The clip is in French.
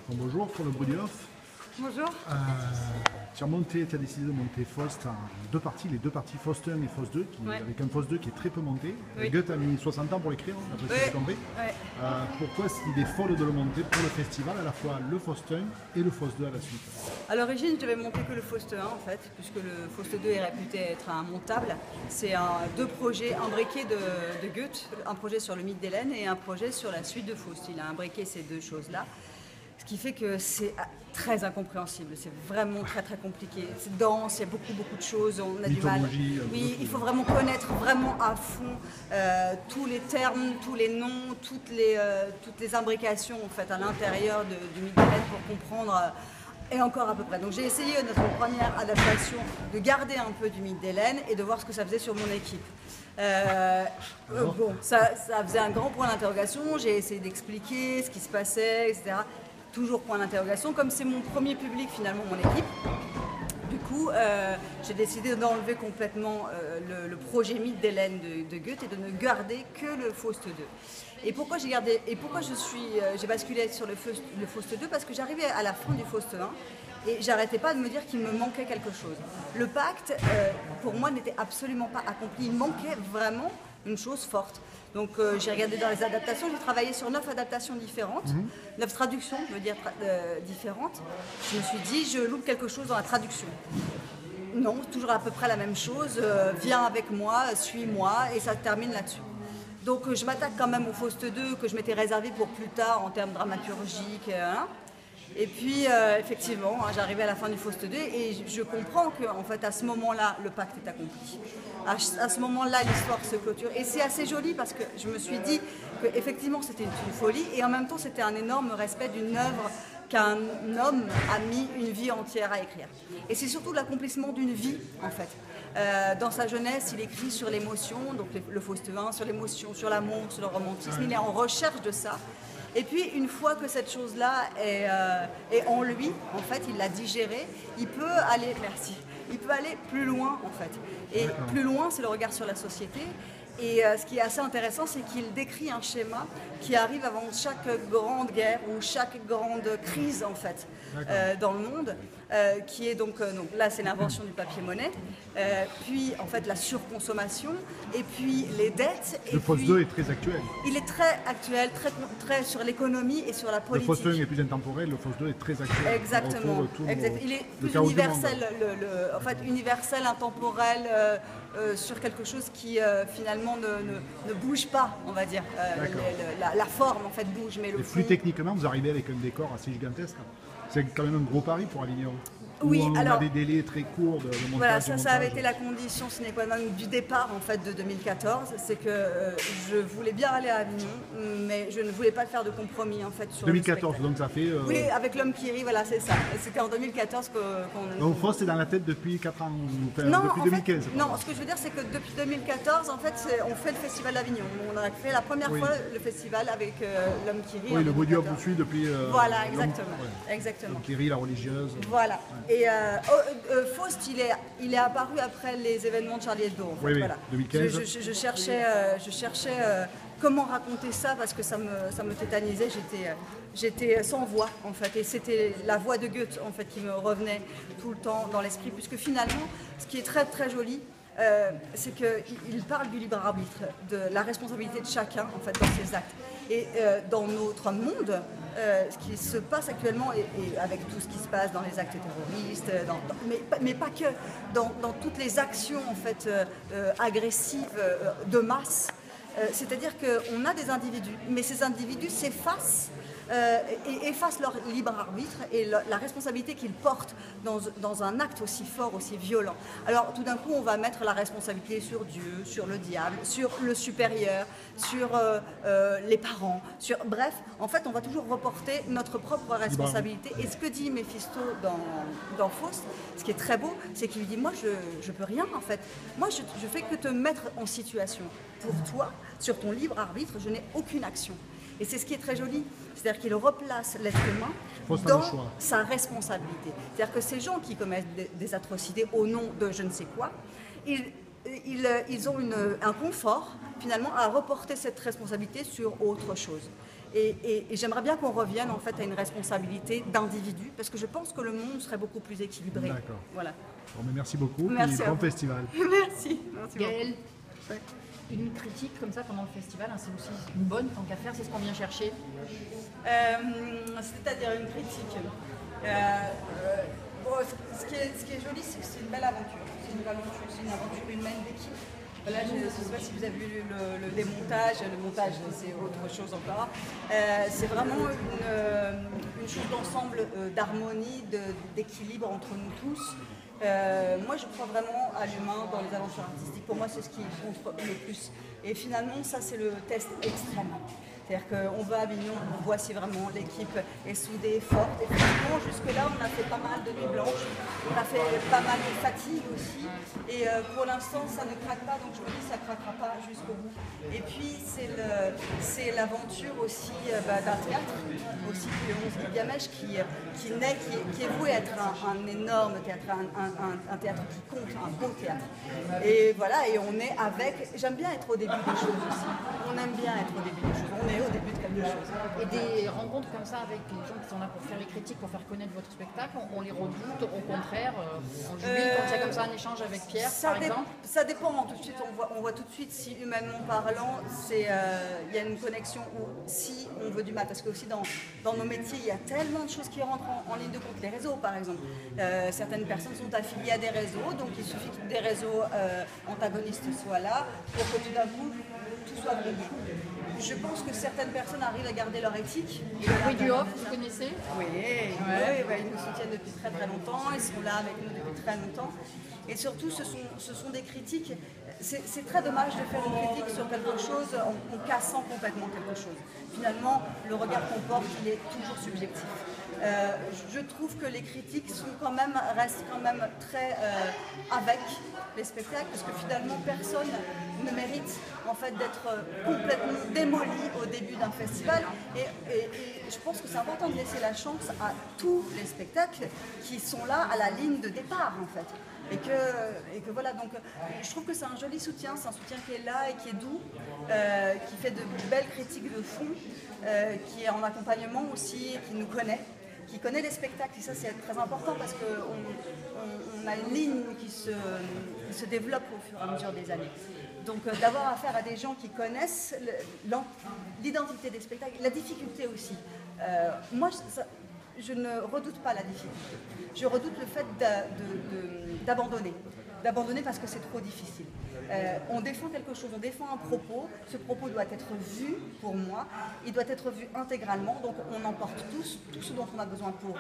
Bon, bonjour pour le Brudihof. Bonjour. Tu as décidé de monter Faust en deux parties, les deux parties Faust 1 et Faust 2, avec un Faust 2 qui est très peu monté. Oui. Goethe a mis 60 ans pour l'écrire, après ce que j'ai compris. Ouais. Pourquoi cette idée folle de le monter pour le festival, à la fois le Faust 1 et le Faust 2 à la suite? À l'origine, je devais monter que le Faust 1 en fait, puisque le Faust 2 est réputé être un montable. C'est deux projets imbriqués de Goethe, un projet sur le mythe d'Hélène et un projet sur la suite de Faust. Il a imbriqué ces deux choses-là. Ce qui fait que c'est très incompréhensible, c'est vraiment très compliqué. C'est dense, il y a beaucoup de choses, on a du mal. Oui, il faut vraiment connaître vraiment à fond tous les termes, tous les noms, toutes les imbrications en fait, à l'intérieur du mythe d'Hélène pour comprendre. Et encore à peu près. Donc j'ai essayé notre première adaptation de garder un peu du mythe d'Hélène et de voir ce que ça faisait sur mon équipe. Bon, ça faisait un grand point d'interrogation, j'ai essayé d'expliquer ce qui se passait, etc. Toujours point d'interrogation, comme c'est mon premier public finalement, mon équipe. Du coup, j'ai décidé d'enlever complètement le projet mythe d'Hélène de Goethe et de ne garder que le Faust 2. Et pourquoi j'ai gardé, et pourquoi j'ai basculé sur le Faust 2? Parce que j'arrivais à la fin du Faust 1 et j'arrêtais pas de me dire qu'il me manquait quelque chose. Le pacte, pour moi, n'était absolument pas accompli. Il manquait vraiment une chose forte. Donc j'ai regardé dans les adaptations, j'ai travaillé sur 9 adaptations différentes, 9 traductions, je veux dire, différentes. Je me suis dit, je loupe quelque chose dans la traduction. Non, toujours à peu près la même chose, viens avec moi, suis-moi, et ça termine là-dessus. Donc je m'attaque quand même au Faust 2 que je m'étais réservé pour plus tard en termes dramaturgiques. Et puis effectivement, j'arrivais à la fin du Faust 2 et je comprends qu'en fait à ce moment-là, le pacte est accompli. À ce moment-là, l'histoire se clôture. Et c'est assez joli parce que je me suis dit qu'effectivement c'était une folie et en même temps c'était un énorme respect d'une œuvre qu'un homme a mis une vie entière à écrire. Et c'est surtout l'accomplissement d'une vie en fait. Dans sa jeunesse, il écrit sur l'émotion, donc le Faust 1, sur l'émotion, sur l'amour, sur le romantisme. Il est en recherche de ça. Et puis, une fois que cette chose-là est en lui, en fait, il l'a digérée, il peut aller, merci, il peut aller plus loin, en fait. Et plus loin, c'est le regard sur la société. Et ce qui est assez intéressant, c'est qu'il décrit un schéma qui arrive avant chaque grande guerre ou chaque grande crise, en fait, dans le monde, qui est donc là, c'est l'invention du papier-monnaie, puis, en fait, la surconsommation, et puis les dettes. Le Faust 2 est très actuel. Il est très actuel, très sur l'économie et sur la politique. Le Faust 1 est plus intemporel, le Faust 2 est très actuel. Exactement. Il est plus universel, en fait, universel, intemporel, sur quelque chose qui finalement ne bouge pas, on va dire. La forme en fait bouge, mais le fond... Plus techniquement, vous arrivez avec un décor assez gigantesque. C'est quand même un gros pari pour Avignon. Oui, on alors, a des délais très courts de montage. Voilà, ça avait été la condition sine qua non du départ en fait de 2014, c'est que je voulais bien aller à Avignon, mais je ne voulais pas faire de compromis en fait sur 2014, donc ça fait. Oui, avec L'Homme qui rit, voilà, c'est ça. C'était en 2014 qu'on. Donc Faust est dans la tête depuis 4 ans, non, depuis 2015. Fait, non, ce que je veux dire, c'est que depuis 2014, en fait, on fait le festival d'Avignon. On a fait la première fois le festival avec L'Homme qui rit. Oui, le Brudihof vous suit depuis. Voilà, exactement. L'Homme qui rit, la religieuse. Voilà. Ouais. Et Faust, il est apparu après les événements de Charlie Hebdo. En fait. Oui, voilà. 2015. Je cherchais comment raconter ça parce que ça me tétanisait. J'étais sans voix en fait, et c'était la voix de Goethe en fait qui me revenait tout le temps dans l'esprit, puisque finalement, ce qui est très joli, c'est qu'il parle du libre arbitre, de la responsabilité de chacun en fait dans ses actes. Et dans notre monde, ce qui se passe actuellement, et avec tout ce qui se passe dans les actes terroristes, mais pas que, dans toutes les actions en fait agressives de masse, c'est-à-dire qu'on a des individus, mais ces individus s'effacent et effacent leur libre arbitre et la responsabilité qu'ils portent dans un acte aussi fort, aussi violent. Alors tout d'un coup, on va mettre la responsabilité sur Dieu, sur le diable, sur le supérieur, sur les parents, bref, en fait, on va toujours reporter notre propre responsabilité. Et ce que dit Méphisto dans Faust, ce qui est très beau, c'est qu'il lui dit, moi, je peux rien, en fait. Moi, je fais que te mettre en situation. Pour toi, sur ton libre arbitre, je n'ai aucune action. Et c'est ce qui est très joli, c'est-à-dire qu'il replace l'être humain dans sa responsabilité. C'est-à-dire que ces gens qui commettent des atrocités au nom de je ne sais quoi, ils ont un confort finalement à reporter cette responsabilité sur autre chose. Et j'aimerais bien qu'on revienne en fait à une responsabilité d'individu, parce que je pense que le monde serait beaucoup plus équilibré. D'accord. Voilà. Bon, mais merci beaucoup. Merci Et à bon vous. festival. Merci. Merci beaucoup. Gaëlle, une critique comme ça pendant le festival, c'est aussi une bonne tant qu'à faire, c'est ce qu'on vient chercher. C'est-à-dire une critique. Bon, ce qui est joli, c'est que c'est une belle aventure. C'est une aventure humaine d'équipe. Là, je ne sais pas si vous avez vu le démontage. Le montage, c'est autre chose encore. C'est vraiment une chose d'ensemble, d'harmonie, d'équilibre entre nous tous. Moi, je crois vraiment à l'humain dans les aventures artistiques. Pour moi, c'est ce qui compte le plus. Et finalement, ça, c'est le test extrême. C'est-à-dire qu'on va à Avignon, on voit si vraiment l'équipe est soudée, forte. Et finalement, jusque-là, on a fait pas mal de nuits blanches, on a fait pas mal de fatigue aussi. Et pour l'instant, ça ne craque pas, donc je me dis que ça ne craquera pas jusqu'au bout. Et puis, c'est l'aventure aussi d'un théâtre, aussi le 11 Gilgamesh, qui est voué à être un énorme théâtre, un théâtre qui compte, un beau théâtre. Et voilà, et on est avec. J'aime bien être au début des choses aussi. On aime bien être au début des choses. On est au début de quelque chose. Et des rencontres comme ça avec les gens qui sont là pour faire les critiques, pour faire connaître votre spectacle, on les redoute, au contraire, on jubile quand il y a comme ça un échange avec Pierre, par exemple. Ça dépend, tout de suite, on voit tout de suite si humainement parlant, il y a une connexion ou si on veut du mal. Parce que aussi dans nos métiers, il y a tellement de choses qui rentrent en ligne de compte. Les réseaux, par exemple. Certaines personnes sont affiliées à des réseaux, donc il suffit que des réseaux antagonistes soient là pour que tout d'un coup, tout soit bon. Je pense que certaines personnes arrivent à garder leur éthique. Oui, du off, vous connaissez? Oui, ils nous soutiennent depuis très très longtemps, ils sont là avec nous depuis très longtemps. Et surtout, ce sont des critiques. C'est très dommage de faire une critique sur quelque chose en cassant complètement quelque chose. Finalement, le regard qu'on porte, il est toujours subjectif. Je trouve que les critiques restent quand même très avec les spectacles, parce que finalement personne ne mérite en fait d'être complètement démoli au début d'un festival. Et je pense que c'est important de laisser la chance à tous les spectacles qui sont là à la ligne de départ en fait. Et que voilà, donc je trouve que c'est un joli soutien, c'est un soutien qui est là et qui est doux, qui fait de belles critiques de fond, qui est en accompagnement aussi, qui nous connaît, qui connaît les spectacles. Et ça, c'est très important parce qu'on a une ligne qui se développe au fur et à mesure des années. Donc d'avoir affaire à des gens qui connaissent l'identité des spectacles, la difficulté aussi. Moi, je ne redoute pas la difficulté. Je redoute le fait d'abandonner. D'abandonner parce que c'est trop difficile. On défend quelque chose, on défend un propos. Ce propos doit être vu, pour moi, il doit être vu intégralement. Donc on emporte tout ce dont on a besoin pour